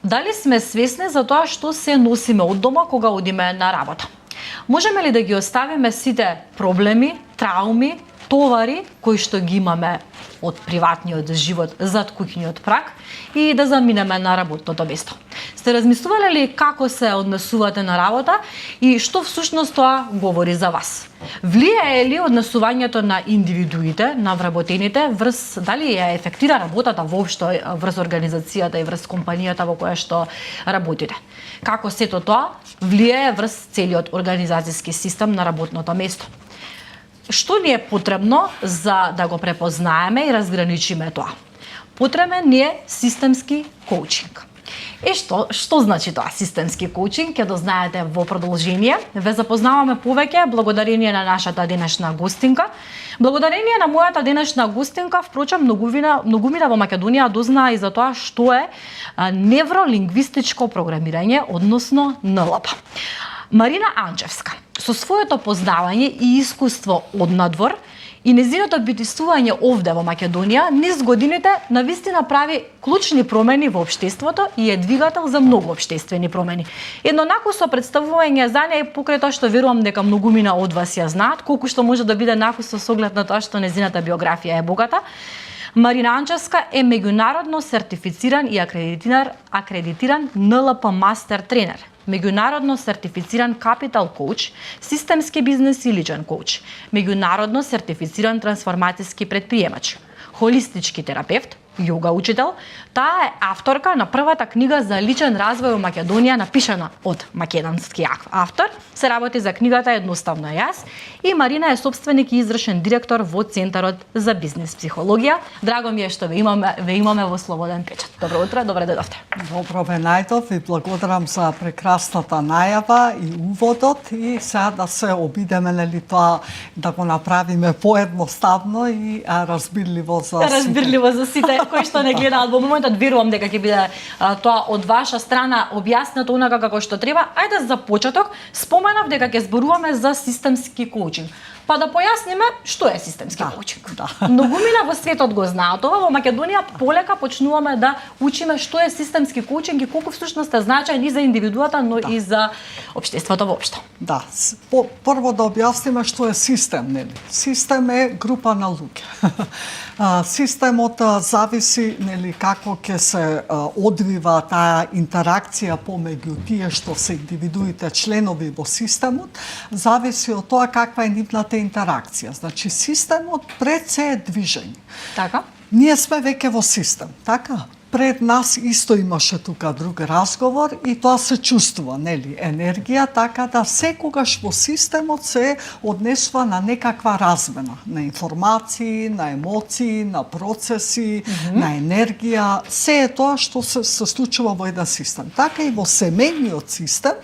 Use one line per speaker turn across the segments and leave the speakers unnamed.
Дали сме свесни за тоа што се носиме од дома кога одиме на работа? Можеме ли да ги оставиме сите проблеми, трауми, товари кои што ги имаме од приватниот живот зад куќниот праг и да заминеме на работното место? Сте размислувале ли како се однесувате на работа и што всушност тоа говори за вас? Влијае ли однесувањето на индивидуите, на вработените, врз дали ја ефектира работата воопшто врз организацијата и врз компанијата во која што работите? Како сето тоа влијае врз целиот организацијски систем на работното место? Што ни е потребно за да го препознаеме и разграничиме тоа? Потребен ни е системски коучинг. Што значи тоа системски коучинг? Ќе дознаете во продолжение. Ве запознаваме повеќе благодарение на нашата денешна гостинка. Благодарение на мојата денешна гостинка, впрочем, многумина во Македонија дознаа и за тоа што е невролингвистичко програмирање, односно НЛП. Марина Анчевска, со своето познавање и искуство од надвор и незиното битување овде во Македонија, низ годините навистина прави клучни промени во општеството и е двигател за многу општествени промени. Еднонакусо представување за неја покрај тоа што верувам дека многумина од вас ја знаат, колку што може да биде накусо со оглед на тоа што незината биографија е богата. Марина Анчевска е меѓународно сертифициран и акредитиран НЛП мастер тренер, меѓународно сертифициран капитал коуч, системски бизнес и личен коуч, меѓународно сертифициран трансформацијски предприемач, холистички терапевт, јога учител. Таа е авторка на првата книга за личен развој во Македонија, напишана од македонски автор. Се работи за книгата Едноставно јас, и Марина е собственик и извршен директор во Центарот за бизнес психологија. Драго ми е што ве имаме во Слободен печат. Добро утро, добре дојдовте.
Добро ве најдов и благодарам за прекрасната најава и уводот, и сега да се обидеме тоа да го направиме поедноставно и разбирливо за сите.
Разбирливо за сите кои што не гледаат во моментот. Верувам дека ќе биде тоа од ваша страна објаснето онака како што треба. Ајде за почеток, споменав дека ќе зборуваме за системски коучинг. Па да појасниме што е системски коучинг. Многумина во светот го знаат ова, во Македонија полека почнуваме да учиме што е системски коучинг и колку всушност е значаен и за индивидуата, но и за општеството воопшто.
Да, прво да објасниме што е систем, нели? Систем е група на луѓе. Системот зависи, нели, како ќе се одвива таа интеракција помеѓу тие што се индивидуите членови во системот, зависи од тоа каква е нивната интеракција. Значи, системот пред се е движење.
Така?
Ние сме веќе во систем, така? Пред нас исто имаше тука друг разговор и тоа се чувствува, нели, енергија, така да секогаш во системот се однесува на некаква размена, на информации, на емоции, на процеси, на енергија, се е тоа што се случува во еден систем. Така и во семејниот систем,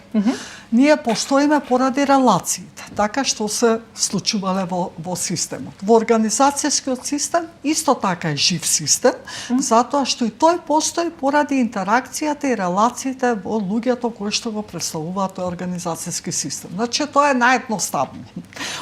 ние постоиме поради релациите, така што се случувале во системот. Во организацијскиот систем исто така е жив систем, затоа што и тој постои поради интеракцијата и релациите во луѓето кои што го представуваат тој организацијски систем. Значи тоа е наједноставно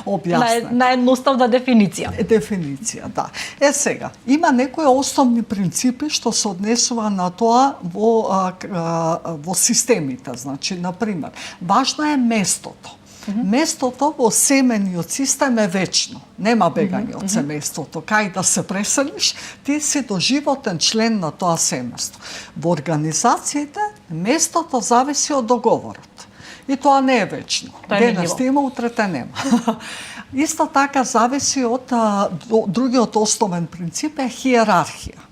објаснено.
Наједноставна дефиниција.
Дефиниција, да. Сега, има некои основни принципи што се однесува на тоа во системите. Значи, например, важно е местото. Местото во семејниот систем е вечно. Нема бегање од семејството. Кај да се преселиш, ти си доживотен член на тоа семејство. Во организациите, местото зависи од договорот. И тоа не е вечно. Денес ти има, утре те нема. Исто така зависи од другиот основен принцип е хиерархија.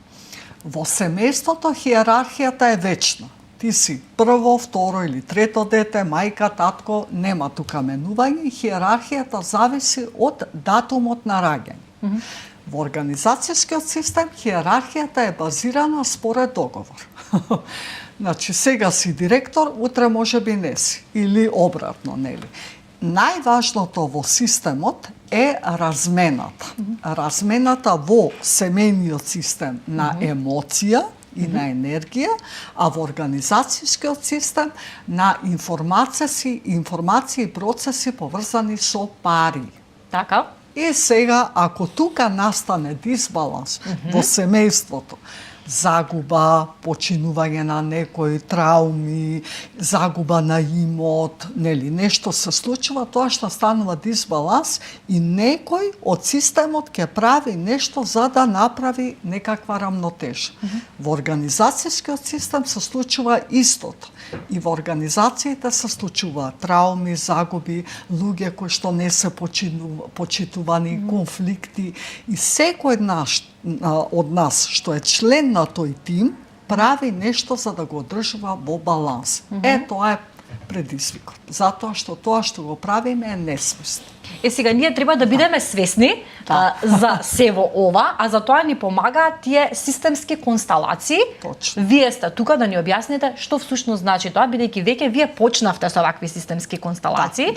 Во семејството хиерархијата е вечна. Ти си прво, второ или трето дете, мајка, татко, нема тука менување, хиерархијата зависи од датумот на раѓање. Во организацијскиот систем хиерархијата е базирана според договор. Значи, сега си директор, утре може би не си, или обратно, нели? Најважното во системот е размената. Размената во семејниот систем на емоција и на енергија, а во организацијскиот систем на информации и процеси поврзани со пари.
Така?
И сега, ако тука настане дисбаланс во семејството, загуба, починување на некои трауми, загуба на имот, нели, нешто се случува, тоа што станува дисбаланс и некој од системот ќе прави нешто за да направи некаква рамнотежа. Во организацијскиот систем се случува истото. И во организациите се случуваат трауми, загуби, луѓе кои што не се почитувани, конфликти и секој од нас што е член на тој тим прави нешто за да го одржува во баланс. Тоа е предизвикот. Затоа што тоа што го правиме е несвесно.
Сега ние треба да бидеме свесни за сево ова, а за тоа ни помагаат тие системски констелации.
Точно.
Вие сте тука да ни објасните што всушност значи тоа, бидејќи веќе вие почнавте со вакви системски констелации.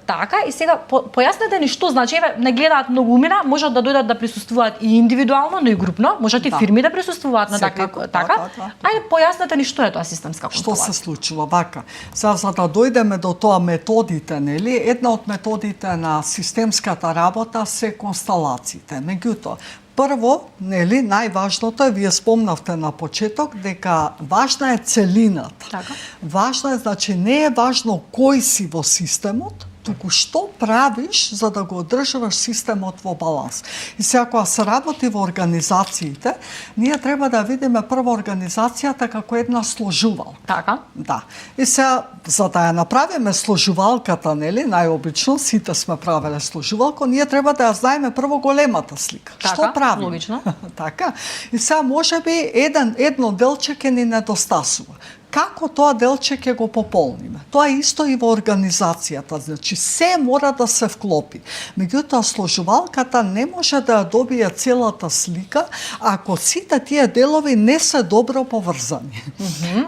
Така, и сега појаснете ни што значи, еве, не гледаат многу умина, можат да дојдат да присуствуваат и индивидуално, но и групно, можат и фирми да присуствуваат на такви, така. Ајде појаснете ни што е тоа системска констелација.
Што се случува вака? За да дојдеме до тоа методите, нели, една од методите на системската работа се констелациите. Меѓутоа, прво, нели, најважното е, вие спомнавте на почеток, дека важна е целината.
Така.
Важна е, значи, не е важно кој си во системот, туку што правиш за да го одржуваш системот во баланс. И сега кога се работи во организациите, ние треба да видиме прво организацијата како една сложувалка.
Така.
Да. И сега, за да ја направиме сложувалката, нели, најобично, сите сме правеле сложувалка, ние треба да ја знаеме прво големата слика.
Така,
што правиме?
логично.
Така. И сега можеби едно делче ќе ни недостасува. Како тоа делче ќе го пополниме? Тоа е исто и во организацијата, значи се мора да се вклопи. Меѓутоа, сложувалката не може да ја добие целата слика ако сите тие делови не се добро поврзани.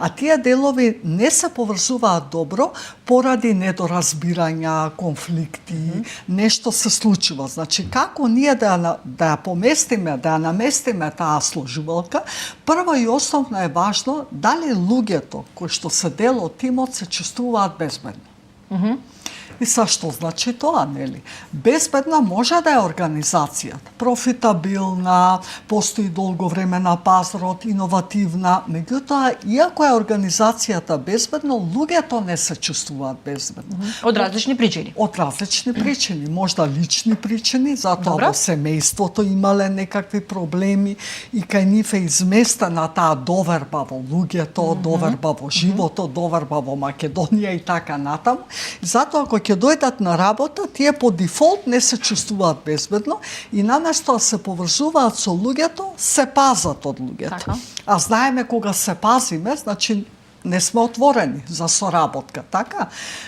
А тие делови не се поврзуваат добро поради недоразбирања, конфликти, нешто се случува. Значи, како ние да ја поместиме, да ја наместиме таа сложувалка, прво и основно е важно дали луѓето кои што се дел од тимот се чувствуваат безбедно. И са што значи тоа, нели? Безбедна може да е организацијата, профитабилна, постои долго време на пазарот, иновативна, меѓутоа, иако е организацијата безбедна, луѓето не се чувствуваат безбедно.
Од различни причини.
Од различни причини, можда лични причини, затоа во семејството имале некакви проблеми и кај нив е изместена таа доверба во луѓето, доверба во животот, доверба во Македонија и така натаму. Затоа кога ќе дојдат на работа, тие по дефолт не се чувствуваат безбедно и наместо да се поврзуваат со луѓето, се пазат од луѓето.
Така.
А знаеме кога се пазиме, значи не сме отворени за соработка, така?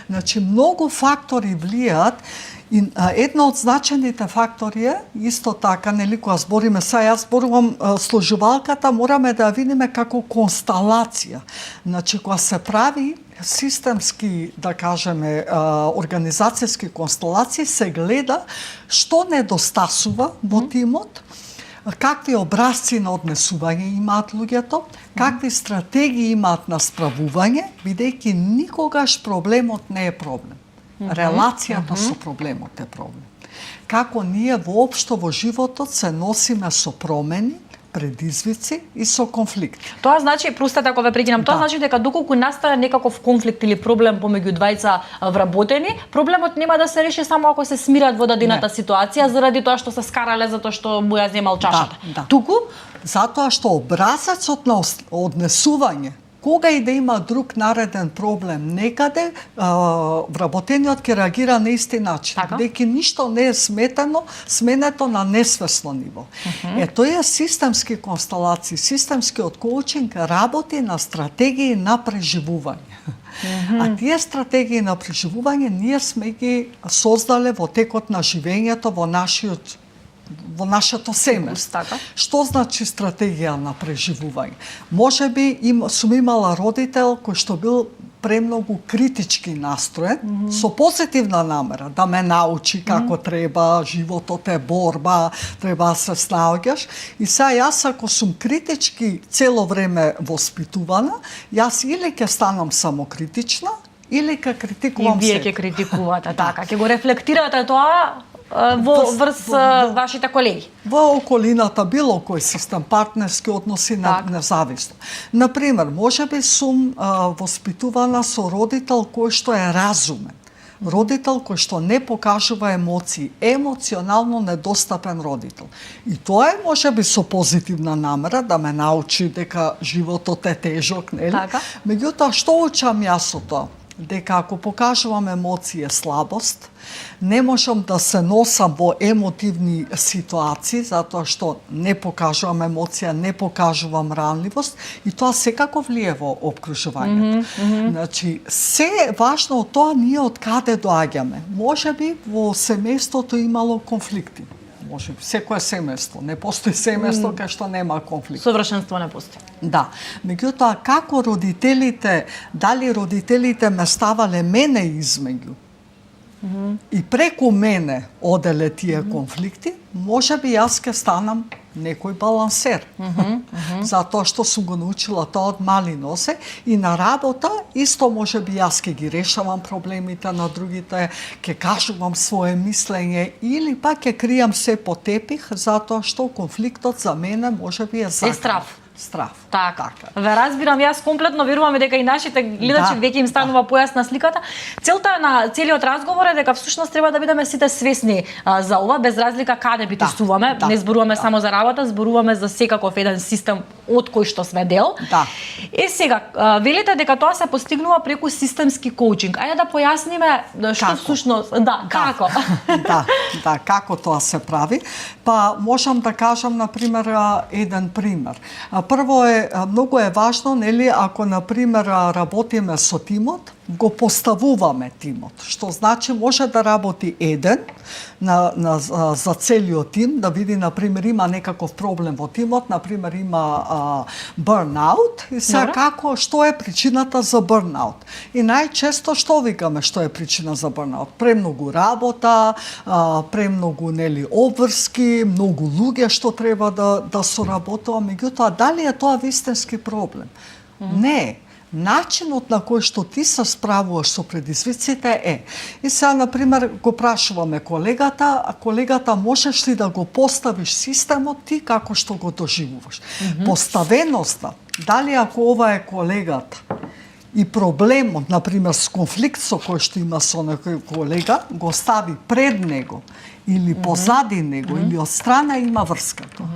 Значи многу фактори влијаат и една од значените фактори е исто така, нели, кога збориме, јас зборувам сложувалката, мораме да ја видиме како констелација. Значи кога се прави системски, да кажеме, организацијски констелации, се гледа што недостасува во тимот, какви образци на однесување имаат луѓето, какви стратегии имаат на справување, бидејќи никогаш проблемот не е проблем. Релацијата со проблемот е проблем. Како ние воопшто во животот се носиме со промени, предизвици и со конфликти.
Тоа значи, простете ако ве прекинам, тоа значи дека доколку настане некаков конфликт или проблем помеѓу двајца вработени, проблемот нема да се реши само ако се смират во дадената ситуација заради тоа што се скарале затоа што му ја земал чашата. Туку
затоа што образецот на однесување, кога и да има друг нареден проблем некаде, вработениот ќе реагира на исти начин, бидејќи ништо не е сменето на несвесно ниво. Тоа е системски констелации, системскиот коучинг работи на стратегии на преживување. А тие стратегии на преживување ние сме ги создале во текот на живењето во нашето семејство. Што значи стратегија на преживување? Можеби сум имала родител кој што бил премногу критички настроен, со позитивна намера, да ме научи како треба, животот е борба, треба да се снаоѓаш. И сега јас ако сум критички цело време воспитувана, јас или ќе станам самокритична, или ќе критикувам
и вие
себе.
ќе критикувате, така, ќе го рефлектирате тоа врз вашите колеги?
Во околината било кој систем, партнерски односи независно. Например, можеби сум воспитувана со родител кој што е разумен. Родител кој што не покажува емоции, емоционално недостапен родител. И тоа е можеби со позитивна намера да ме научи дека животот е тежок, нели?
Така.
Меѓутоа, што учам јас од тоа? Дека ако покажувам емоции е слабост, не можам да се носам во емотивни ситуации, затоа што не покажувам емоција, не покажувам ранливост и тоа секако влие во обкружувањето. Значи, се важно од тоа ние од каде доаѓаме. Можеби во семејството имало конфликти. Може, секое семејство. Не постои семејство кај што нема конфликт.
Совршенство не постои.
Да. Меѓутоа, како родителите, дали родителите ме ставале мене измеѓу и преку мене оделе тие конфликти, можеби јас ке станам некој балансер. Затоа што сум го научила тоа од мали носе и на работа исто можеби јас ке ги решавам проблемите на другите, ке кажувам свое мислење или пак ке кријам се по тепих затоа што конфликтот за мене можеби е
Е страв.
Страв.
Така. Ве разбирам, јас комплетно верувам дека и нашите гледачи веќе им станува појасна сликата. Целта на целиот разговор е дека всушност треба да бидеме сите свесни за ова, без разлика каде битуваме. Не зборуваме само за работа, зборуваме за секаков еден систем од кој што сме дел. Сега, велите дека тоа се постигнува преку системски коучинг. Ајде да појасниме што всушност, како.
Како тоа се прави. Па можам да кажам на пример еден пример. Прво многу е важно, нели, ако на пример работиме со тимот, го поставуваме тимот, што значи може да работи еден за целиот тим, да види на пример има некаков проблем во тимот, на пример има burnout и сега што е причината за burnout. И најчесто што викаме што е причина за burnout? Премногу работа, премногу нели обврски, многу луѓе што треба да соработува, меѓутоа дали е тоа вистински проблем? Не. Начинот на кој што ти се справуваш со предизвиците е. И сега, например, го прашуваме колегата, а колегата можеш ли да го поставиш системот ти како што го доживуваш? Поставеноста, дали ако ова е колегата и проблемот, например, с конфликт со кој што има со некој колега, го стави пред него или позади него или од страна, има врската.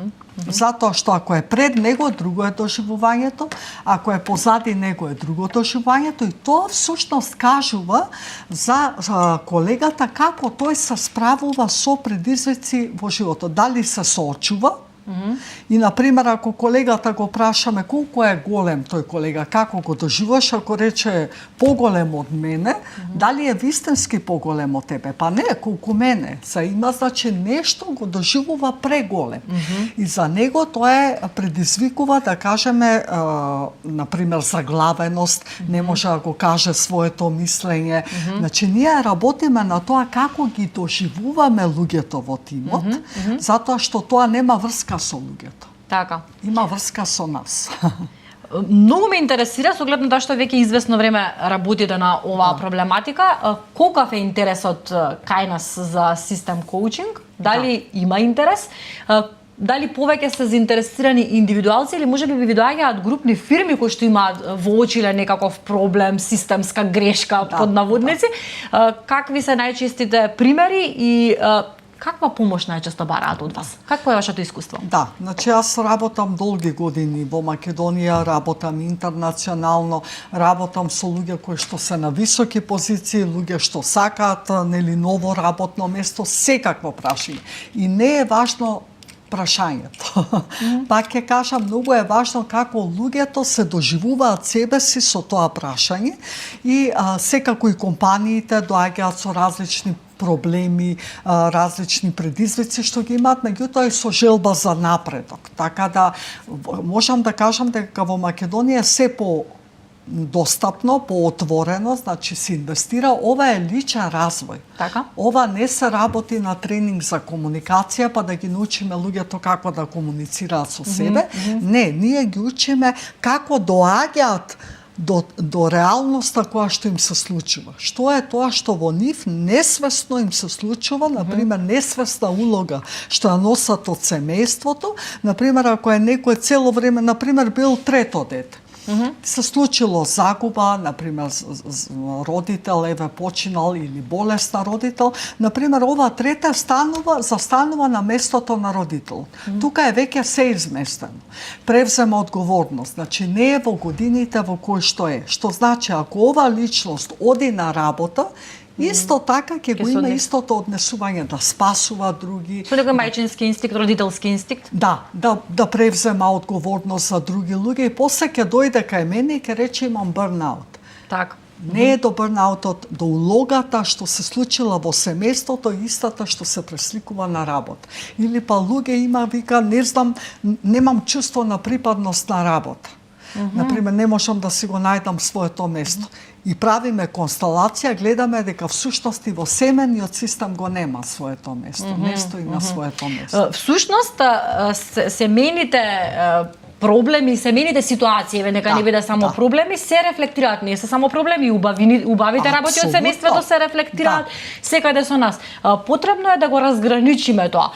Затоа што ако е пред него, друго е доживувањето, ако е позади него е друго доживувањето и тоа всушност кажува за колегата како тој се справува со предизвици во животот. Дали се соочува, и, например, ако колегата го прашаме колку е голем тој колега, како го доживуваш, ако рече поголем од мене, дали е вистински поголем од тебе? Па не, колку мене. Има, значи, нешто го доживува преголем. И за него тоа предизвикува, да кажеме, например, заглавеност, не може да го каже своето мислење. Значи, ние работиме на тоа како ги доживуваме луѓето во тимот, затоа што тоа нема врска со луѓето.
Така.
Има врска со нас.
Многу ме интересира, со оглед на тоа што веќе известно време работите на оваа проблематика, колкав е интересот кај нас за систем коучинг? Дали има интерес? Дали повеќе се заинтересирани индивидуалци или можеби ви доаѓаат групни фирми кои што имаат воочиле некаков проблем, системска грешка под наводници? Какви се најчестите примери и каква помош најчесто бараат од вас? Какво е вашето искуство?
Да, значи јас работам долги години во Македонија, работам интернационално, работам со луѓе кои што се на високи позиции, луѓе што сакаат нели ново работно место, секакво прашање. И не е важно прашањето. Пак ќе кажам, многу е важно како луѓето се доживуваат себе си со тоа прашање и секако и компаниите доаѓаат со различни проблеми, различни предизвици што ги имаат, меѓутоа и со желба за напредок. Така да можам да кажам дека во Македонија се по достапно, поотворено, значи се инвестира, ова е личен развој.
Така?
Ова не се работи на тренинг за комуникација, па да ги научиме луѓето како да комуницираат со себе. Не, ние ги учиме како доаѓаат до реалноста која што им се случува. Што е тоа што во нив несвесно им се случува, например, несвесна улога што ја носат од семејството, например, ако е некој цело време, например, бил трето дете, се случило загуба, например, родител еве починал или болесна родител, например, ова трета застанува на местото на родител. Тука е веќе се изместено. Превзема одговорност, значи не е во годините во кои што е. Што значи ако ова личност оди на работа, исто така ќе го има истото однесување да спасува други.
Со некој мајчински инстинкт, родителски инстинкт?
Да превзема одговорност за други луѓе и после ќе дојде кај мене и ќе рече имам бърнаут.
Така.
Не е до бърнаутот, до улогата што се случила во семејството, истата што се пресликува на работа. Или па луѓе има, вика, не знам, немам чувство на припадност на работа. Например, не можам да си го најдам своето место. И правиме констелација, гледаме дека всушност и во семениот систем го нема своето место. Не стои на своето место.
Всушност, семејните проблеми, семејните ситуации, нека не биде само проблеми, се рефлектираат, не се само проблеми, убавите работи од семејството се рефлектираат секаде со нас. Потребно е да го разграничиме тоа.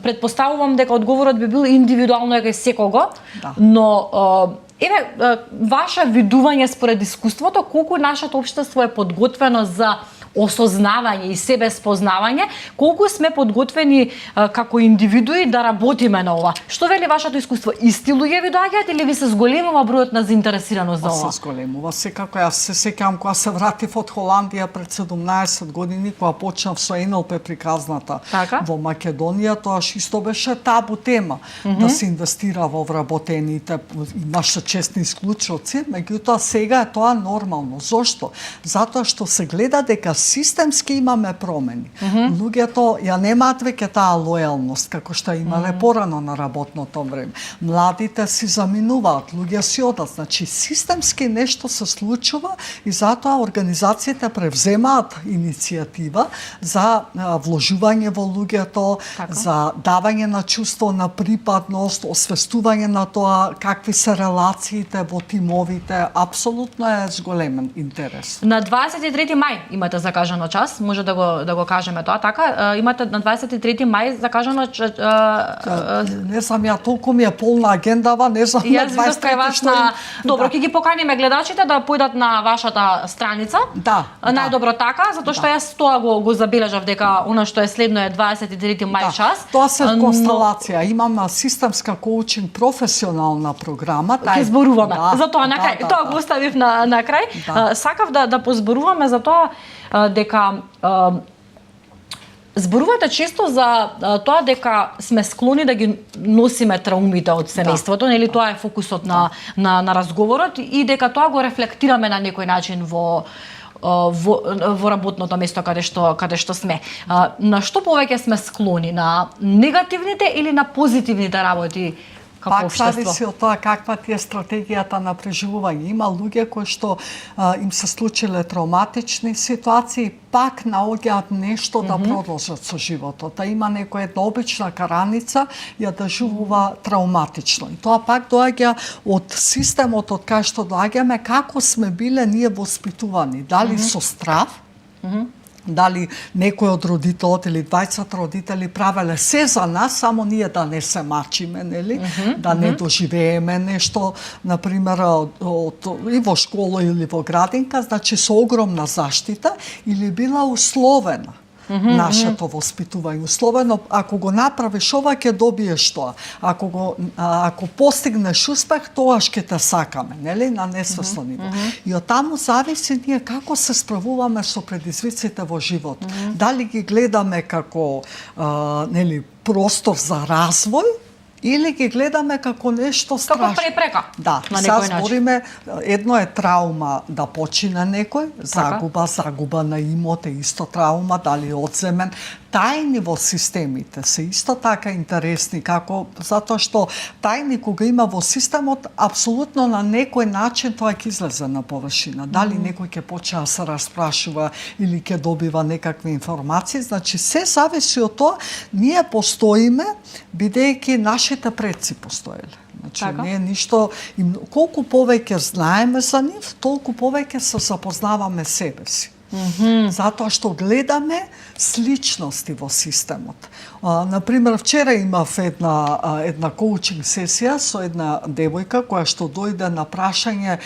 Предпоставувам дека одговорот би бил индивидуално кај секого, но еве ваше видување според искуството, колку нашето општество е подготвено за осознавање и себе спознавање, колку сме подготвени како индивидуи да работиме на ова. Што вели вашето искуство? Исти луѓе ви доаѓаат или ви се зголемува бројот на заинтересираност за ова?
Се зголемува. Секако јас се сеќавам кога се вратив од Холандија пред 17 години, кога почнав со НЛП приказната во Македонија, тоаш исто беше табу тема да се инвестира во вработените, имаше честни исклучоци, меѓутоа сега е тоа нормално. Зошто? Затоа што се гледа дека системски имаме промени. Луѓето ја немаат веќе таа лојалност како што имале порано на работното време. Младите си заминуваат, луѓе си одат. Значи системски нешто се случува и затоа организациите превземаат иницијатива за вложување во луѓето, за давање на чувство на припадност, освестување на тоа какви се релациите во тимовите. Апсолутно е зголемен интерес.
На 23 мај имате закажано час, може да го кажеме тоа така. Имате на 23 мај закажано
не знам, ја толку ми е полна агендава, не знам на 23 што
Добро, ќе ги поканиме гледачите да појдат на вашата страница. Најдобро така, затоа што јас тоа го забележав дека она што е следно е 23 мај час.
Тоа се констелација. Имам системска коучинг професионална програма.
Ќе зборуваме. За тоа на крај. Тоа го оставив на крај. Сакав да позборуваме за тоа дека зборувате често за тоа дека сме склони да ги носиме траумите од семејството, нели тоа е фокусот на разговорот и дека тоа го рефлектираме на некој начин во работното место каде што сме. На што повеќе сме склони, на негативните или на позитивните работи?
Пак зависи од тоа каква ти е стратегијата на преживување. Има луѓе кои што им се случиле травматични ситуации, пак наоѓаат нешто да продолжат со животот. Има некоја една обична караница ја доживува травматично. И тоа пак доаѓа од системот од кај што доаѓаме, како сме биле ние воспитувани, дали со страв, дали некој од родителот или двајцата родители правеле се за нас, само ние да не се мачиме, нели? Да не доживееме нешто, например, и во школа или во градинка, значи со огромна заштита, или била условена нашето воспитување. Условено, ако го направиш ова, ќе добиеш тоа. Ако постигнеш успех, тоаш ќе те сакаме, нели, на несвесно ниво. И од таму зависи ние како се справуваме со предизвиците во живот. Дали ги гледаме како нели простор за развој, или ги гледаме како нешто страшно.
Како препрека.
Да, сега збориме, едно е траума да почине некој, загуба на имот е исто траума, дали одземен. Тајни во системите се исто така интересни, затоа што тајни кога има во системот, апсолутно на некој начин тоа ќе излезе на површина. Дали некој ќе почне да се распрашува или ќе добива некакви информации, значи се зависи од тоа, ние постоиме бидејќи нашите предци постоеле. Значи,
Така.
не е ништо... И колку повеќе знаеме за нив, толку повеќе се запознаваме себе си. Затоа што гледаме сличности во системот. Например, вчера имав една коучинг сесија со една девојка која што дојде на прашање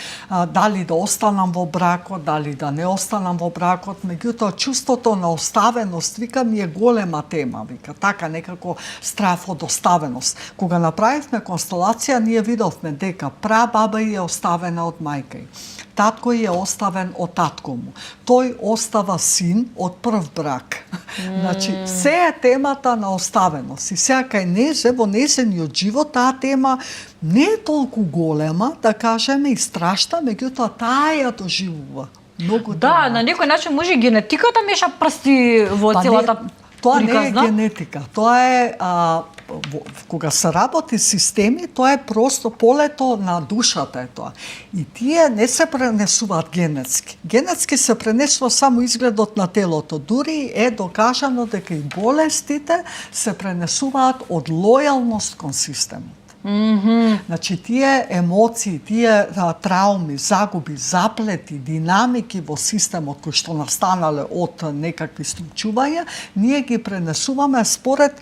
дали да останам во бракот, дали да не останам во бракот. Меѓутоа, чувството на оставеност, вика, ми е голема тема. Вика, така некако страв од оставеност. Кога направивме констелација, ние видовме дека прабаба е оставена од мајка ѝ. Татко е оставен од татко му. Тој остава син од прв брак. Значи, се е темата на оставеност. И сега кај незе, во незениот живот, таа тема не е толку голема, да кажеме, и страшна, меѓутоа таа ја доживува. Многу
Да, на некој начин може и генетиката меша прсти во целата
тоа
приказна.
не е генетика, тоа е кога се работи системи, тоа е просто полето на душата е тоа. И тие не се пренесуваат генетски. Генетски се пренесува само изгледот на телото. Дури е докажано дека и болестите се пренесуваат од лојалност кон системот. Значи, тие емоции, тие трауми, загуби, заплети, динамики во системот кои што настанале од некакви случувања, ние ги пренесуваме според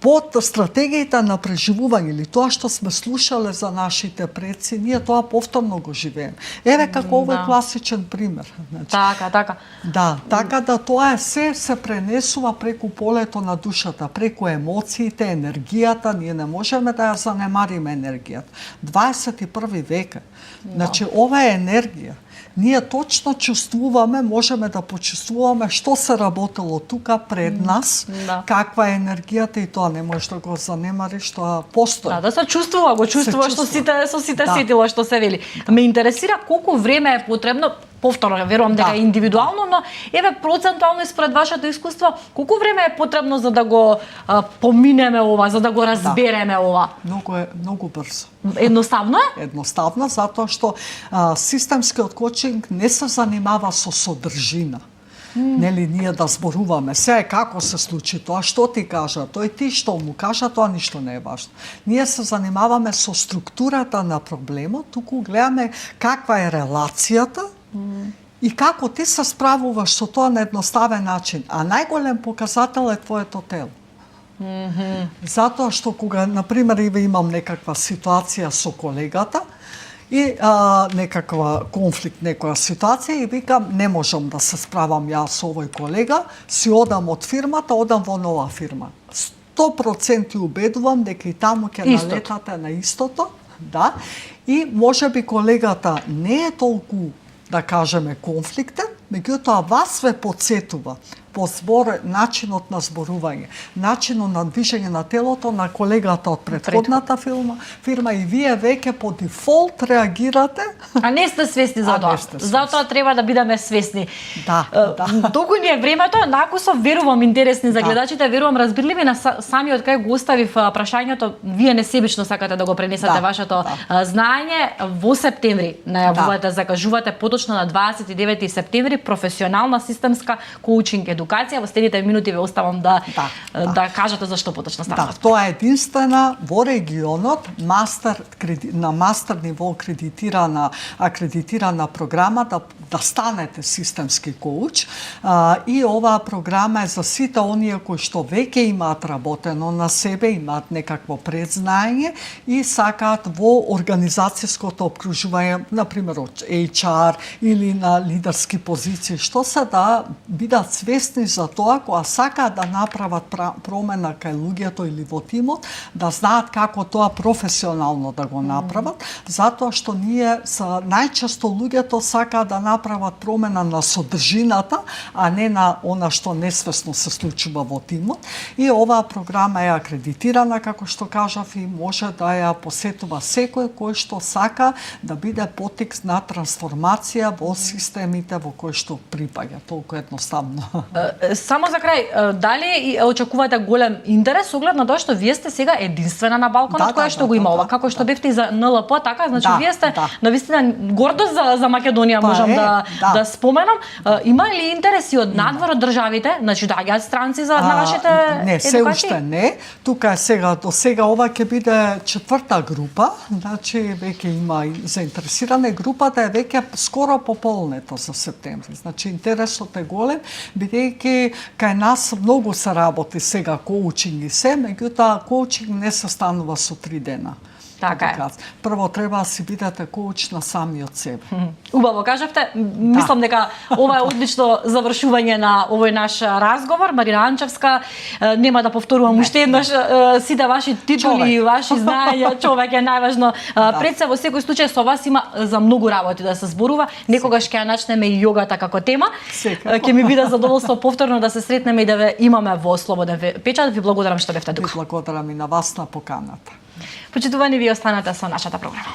под стратегијата на преживување или тоа што сме слушале за нашите предци, ние тоа повторно го живееме. Еве како овој класичен пример. Значи,
Така.
Да, така да тоа се пренесува преку полето на душата, преку емоциите, енергијата, ние не можеме да ја занемариме енергијата. 21 век е. Значи, ова е енергија. Ние точно чувствуваме, можеме да почувствуваме што се работело тука пред нас, каква е енергијата и тоа не можеш да го занемариш, тоа постои.
Да се чувствува, го чувствуваш што со сите сетила што се вели. Ме интересира колку време е потребно, повторно, верувам дека е индивидуално, но еве процентуално според вашето искуство, колку време е потребно за да го поминеме ова, за да го разбереме ова?
Многу брзо.
Едноставно е?
Едноставно, затоа што системскиот коучинг не се занимава со содржина. Нели, ние да зборуваме се како се случи тоа, што ти кажа, тој ти што му кажа, тоа ништо не е важно. Ние се занимаваме со структурата на проблемот, туку гледаме каква е релацијата и како ти се справуваш со тоа на едноставен начин. А најголем показател е твоето тело. Затоа што кога, например, имам некаква ситуација со колегата, и некаква конфликт, некоја ситуација и викам не можам да се справам јас со овој колега, си одам од фирмата, одам во нова фирма. 100% убедувам дека и таму ќе налетате на истото, да, и можеби колегата не е толку, да кажеме, конфликтен, меѓутоа вас ве подсетува по начинот на зборување, начинот на движење на телото на колегата од претходната фирма и вие веќе по дефолт реагирате.
А не сте свесни за тоа. Затоа треба да бидеме свесни.
Да.
Долго ни е времето, накусов верувам интересни за гледачите, верувам разбирливи на самиот кај го оставив прашањето, вие несебично сакате да го пренесете вашето знаење. Во септември најавувате, закажувате поточно на 29 септември професионална системска коучинг едукација. Во следните минути ве оставам да кажете зашто поточно станува.
Да, тоа е единствена во регионот на мастер ниво акредитирана програма да станете системски коуч. И оваа програма е за сите оние кои што веќе имаат работено на себе, имаат некакво предзнаење и сакаат во организацијското обкружување, например од HR или на лидерски позиции, што се да бидат свесни за тоа, кога сакаат да направат промена кај луѓето или во тимот, да знаат како тоа професионално да го направат, затоа што ние најчесто луѓето сакаат да направат промена на содржината, а не на она што несвесно се случува во тимот. И оваа програма е акредитирана, како што кажав, и може да ја посетува секој кој што сака да биде потик на трансформација во системите во кои што припаѓа. Толку едноставно.
Само за крај, дали очекувате голем интерес оглед на тоа што вие сте сега единствена на балконот која што го има ова, како што бевте и за НЛП, така, значи вие сте навистина гордост за Македонија, можам да споменам. Има ли интереси од надвор од државите, значи доаѓаат странци на вашите
не, се уште не. Тука е сега, до сега ова ќе биде четврта група, значи веќе има и заинтересирана, групата е веќе скоро пополнета за септември. Значи интересот е голем, бидејќи кај нас многу се работи сега коучинг и се, меѓутоа коучинг не се станува со 3 дена.
Така е.
Прво треба да си бидете коуч на самиот себе.
Убаво кажавте. Мислам дека ова е одлично завршување на овој наш разговор. Марина Анчевска, нема да повторувам уште еднаш сите ваши титули и ваши знаења. Човек е најважно. Пред се во секој случај со вас има за многу работи да се зборува. Некогаш ќе ја начнеме и јогата како тема. Ќе ми биде задоволство повторно да се сретнеме и да ве имаме во Слободен печат. Ви благодарам што бевте тука.
Ви благодарам и на вас на поканата.
Почитувани, ви останете со нашата програма.